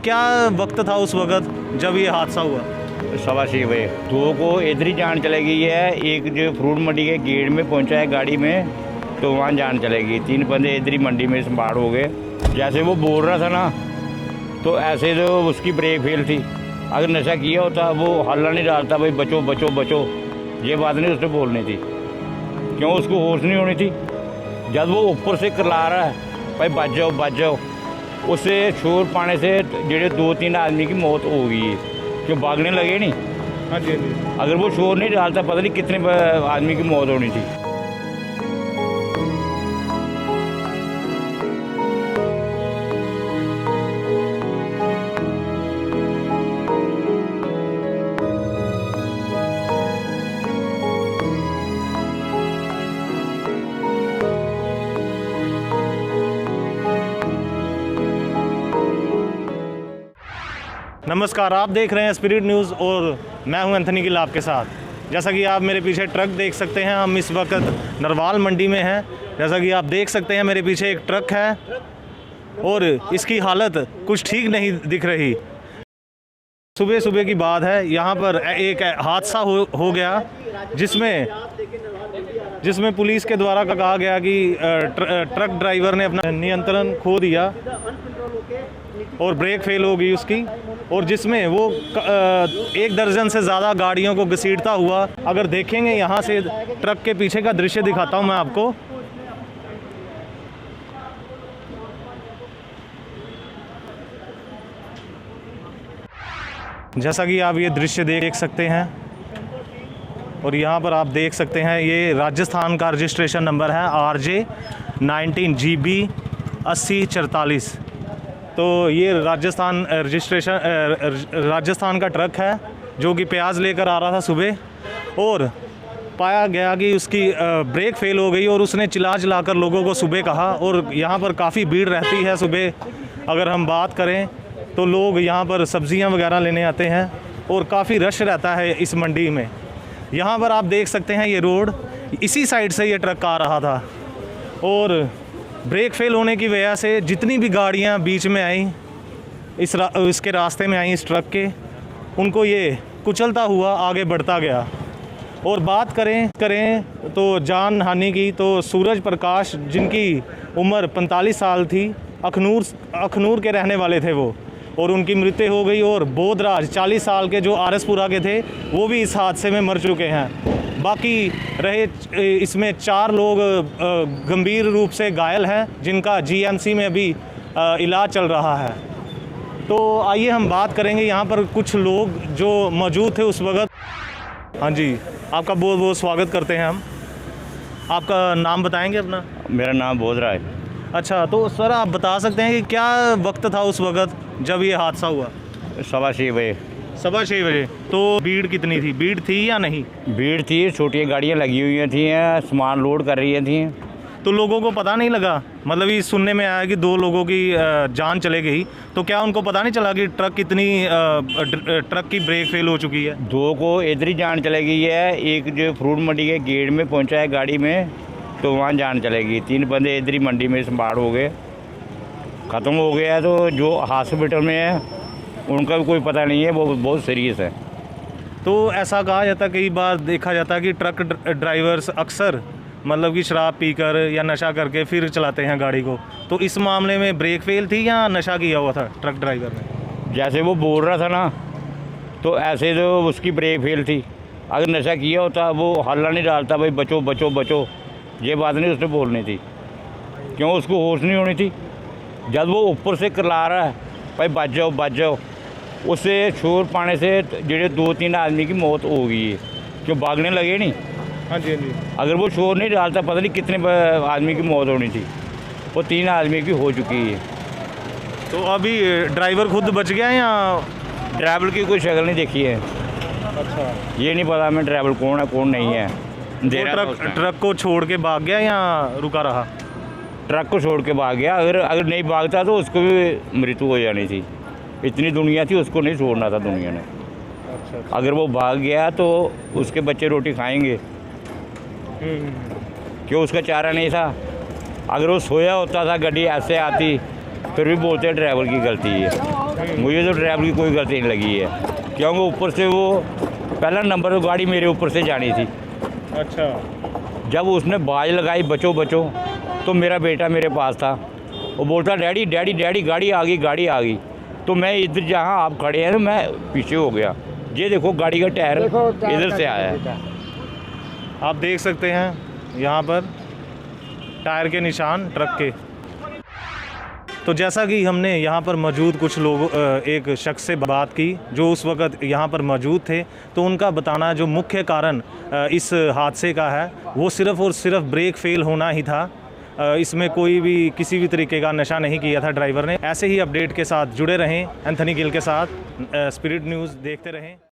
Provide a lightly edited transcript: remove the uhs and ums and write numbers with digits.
क्या वक्त था उस वक्त जब ये हादसा हुआ? 6:15 बजे। 2 को इधर ही जान चले गई है, एक जो फ्रूट मंडी के गेट में पहुंचा है गाड़ी में, तो वहाँ जान चलेगी। 3 बंदे इधर ही मंडी में संभाड़ हो गए। जैसे वो बोल रहा था ना, तो ऐसे तो उसकी ब्रेक फेल थी। अगर नशा किया होता वो हल्ला नहीं डालता, भाई बचो बचो बचो, ये बात नहीं उसने बोलनी थी। क्यों उसको होश नहीं होनी थी? जब वो ऊपर से करला रहा है भाई बच जाओ बच जाओ, उससे शोर पाने से जेडे 2-3 आदमी की मौत हो गई है, क्यों भागने लगे नहीं। हाँ जी, हाँ जी। अगर वो शोर नहीं डालता पता नहीं कितने आदमी की मौत होनी थी। नमस्कार, आप देख रहे हैं स्पिरिट न्यूज़ और मैं हूं एंथनी गिल आपके साथ। जैसा कि आप मेरे पीछे ट्रक देख सकते हैं, हम इस वक्त नरवाल मंडी में हैं। जैसा कि आप देख सकते हैं मेरे पीछे एक ट्रक है और इसकी हालत कुछ ठीक नहीं दिख रही। सुबह सुबह की बात है, यहाँ पर एक हादसा हो गया जिसमें पुलिस के द्वारा कहा गया कि ट्रक ड्राइवर ने अपना नियंत्रण खो दिया और ब्रेक फेल हो गई उसकी, और जिसमें वो 1 दर्जन से ज़्यादा गाड़ियों को घसीटता हुआ, अगर देखेंगे यहाँ से ट्रक के पीछे का दृश्य दिखाता हूँ मैं आपको। जैसा कि आप ये दृश्य देख सकते हैं और यहाँ पर आप देख सकते हैं ये राजस्थान का रजिस्ट्रेशन नंबर है RJ 19 GB 8044। तो ये राजस्थान का ट्रक है जो कि प्याज लेकर आ रहा था सुबह, और पाया गया कि उसकी ब्रेक फेल हो गई और उसने चिल्ला कर लोगों को सुबह कहा। और यहाँ पर काफ़ी भीड़ रहती है सुबह, अगर हम बात करें तो लोग यहाँ पर सब्जियाँ वगैरह लेने आते हैं और काफ़ी रश रहता है इस मंडी में। यहाँ पर आप देख सकते हैं ये रोड, इसी साइड से ये ट्रक आ रहा था और ब्रेक फेल होने की वजह से जितनी भी गाड़ियाँ बीच में आई इसके रास्ते में आई इस ट्रक के, उनको ये कुचलता हुआ आगे बढ़ता गया। और बात करें तो जान हानि की, तो सूरज प्रकाश जिनकी उम्र 45 साल थी, अखनूर के रहने वाले थे वो, और उनकी मृत्यु हो गई। और बोधराज 40 साल के जो RSपुरा के थे वो भी इस हादसे में मर चुके हैं। बाकी रहे इसमें 4 लोग गंभीर रूप से घायल हैं जिनका GMC में अभी इलाज चल रहा है। तो आइए हम बात करेंगे यहाँ पर कुछ लोग जो मौजूद थे उस वक्त। हाँ जी, आपका बहुत बहुत स्वागत करते हैं हम। आपका नाम बताएंगे अपना? मेरा नाम बोधराज। अच्छा, तो सर आप बता सकते हैं कि क्या वक्त था उस वक्त जब ये हादसा हुआ? 6:15 बजे। 6:15 बजे। तो भीड़ कितनी थी? भीड़ थी या नहीं? भीड़ थी, छोटी गाड़ियाँ लगी हुई थी, सामान लोड कर रही थी। तो लोगों को पता नहीं लगा? मतलब ये सुनने में आया कि 2 लोगों की जान चले गई, तो क्या उनको पता नहीं चला कि ट्रक की ब्रेक फेल हो चुकी है? 2 को इधर ही जान चले गई है, एक जो फ्रूट मंडी के गेट में पहुंचा है गाड़ी में, तो वहाँ जान चलेगी। 3 बंदे इधर ही मंडी में संभाड़ हो गए, ख़त्म हो गया है। तो जो हॉस्पिटल में है उनका भी कोई पता नहीं है, वो बहुत सीरियस है। तो ऐसा कहा जाता, कई बार देखा जाता कि ट्रक ड्राइवर्स अक्सर मतलब कि शराब पीकर या नशा करके फिर चलाते हैं गाड़ी को। तो इस मामले में ब्रेक फेल थी या नशा किया हुआ था ट्रक ड्राइवर ने? जैसे वो बोल रहा था ना, तो ऐसे तो उसकी ब्रेक फेल थी। अगर नशा किया होता वो हल्ला नहीं डालता, भाई बचो बचो बचो, ये बात नहीं उसने बोलनी थी। क्यों उसको होश नहीं होनी थी? जब वो ऊपर से करला रहा है भाई बच जाओ बच जाओ, उससे शोर पाने से जेडे 2-3 आदमी की मौत हो गई है, क्यों भागने लगे नहीं। हाँ जी, हाँ जी। अगर वो शोर नहीं डालता पता नहीं कितने आदमी की मौत होनी थी। वो 3 आदमी की हो चुकी है। तो अभी ड्राइवर खुद बच गया या? ड्राइवर की कोई शक्ल नहीं देखी है। अच्छा, ये नहीं पता मैं ड्राइवर कौन है कौन नहीं है। तो ट्रक को छोड़ के भाग गया या रुका रहा? ट्रक को छोड़ के भाग गया। अगर नहीं भागता तो उसको भी मृत्यु हो जानी थी। इतनी दुनिया थी, उसको नहीं छोड़ना था दुनिया ने। अच्छा। अगर वो भाग गया तो उसके बच्चे रोटी खाएंगे, क्यों उसका चारा नहीं था। अगर वो सोया होता था गाड़ी ऐसे आती, फिर भी बोलते ड्राइवर की गलती है। मुझे तो ड्राइवर की कोई गलती नहीं लगी है, क्योंकि ऊपर से वो पहला नंबर गाड़ी मेरे ऊपर से जानी थी। अच्छा। जब उसने बाज लगाई बचो बचो, तो मेरा बेटा मेरे पास था, वो बोलता डैडी डैडी डैडी गाड़ी आ गई गाड़ी आ गई। तो मैं इधर जहाँ आप खड़े हैं, मैं पीछे हो गया। ये देखो गाड़ी का टायर इधर से आया है। आप देख सकते हैं यहाँ पर टायर के निशान ट्रक के। तो जैसा कि हमने यहाँ पर मौजूद कुछ लोगों एक शख्स से बात की जो उस वक़्त यहाँ पर मौजूद थे, तो उनका बताना जो मुख्य कारण इस हादसे का है वो सिर्फ़ और सिर्फ ब्रेक फेल होना ही था। इसमें कोई भी किसी भी तरीके का नशा नहीं किया था ड्राइवर ने। ऐसे ही अपडेट के साथ जुड़े रहें एंथनी गिल के साथ। स्पिरिट न्यूज़ देखते रहें।